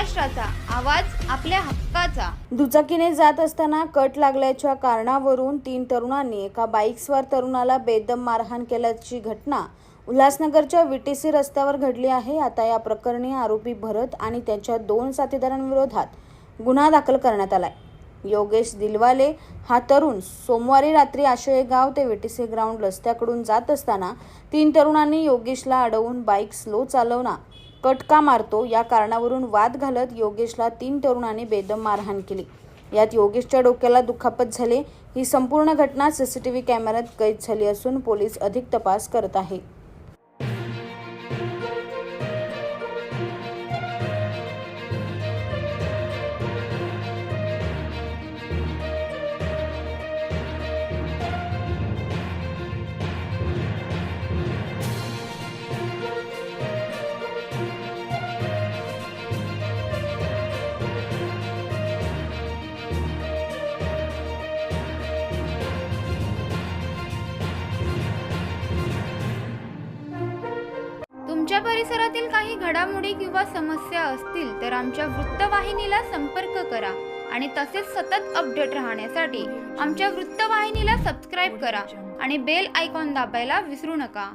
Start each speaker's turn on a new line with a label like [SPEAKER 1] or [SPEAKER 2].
[SPEAKER 1] महाराष्ट्राचा आवाज आपल्या हक्काचा।
[SPEAKER 2] दुचाकीने जात असताना कट लागल्याच्या कारणावरून 3 तरुणांनी एका बाईकस्वार तरुणाला बेदम मारहाण केल्याची घटना उल्हासनगरच्या VTC रस्त्यावर घडली आहे। आता या प्रकरणी आरोपी भरत आणि त्याच्या 2 साथीदारांविरोधात गुन्हा दाखल करण्यात आलाय। योगेश दिलवाले हा तरुण सोमवारी रात्री आशयगाव ते VTC ग्राउंड रस्त्याकडून जात असताना 3 तरुणांनी योगेशला अडवून बाईक स्लो चालवणं कट का मारतो या कारणावरून वाद घालत योगेशला 3 तरुणांनी बेदम मारहाण केली। यात योगेशच्या डोक्याला दुखापत झाली। ही संपूर्ण घटना CCTV कॅमेऱ्यात कैद झाली असून पोलीस अधिक तपास करत आहेत।
[SPEAKER 1] तुमच्या परिसरातील काही घडामोडी किंवा समस्या असतील तर आमच्या वृत्तवाहिनीला संपर्क करा आणि तसेच सतत अपडेट राहण्यासाठी आमच्या वृत्तवाहिनीला सबस्क्राइब करा आणि बेल आयकॉन दाबायला विसरू नका।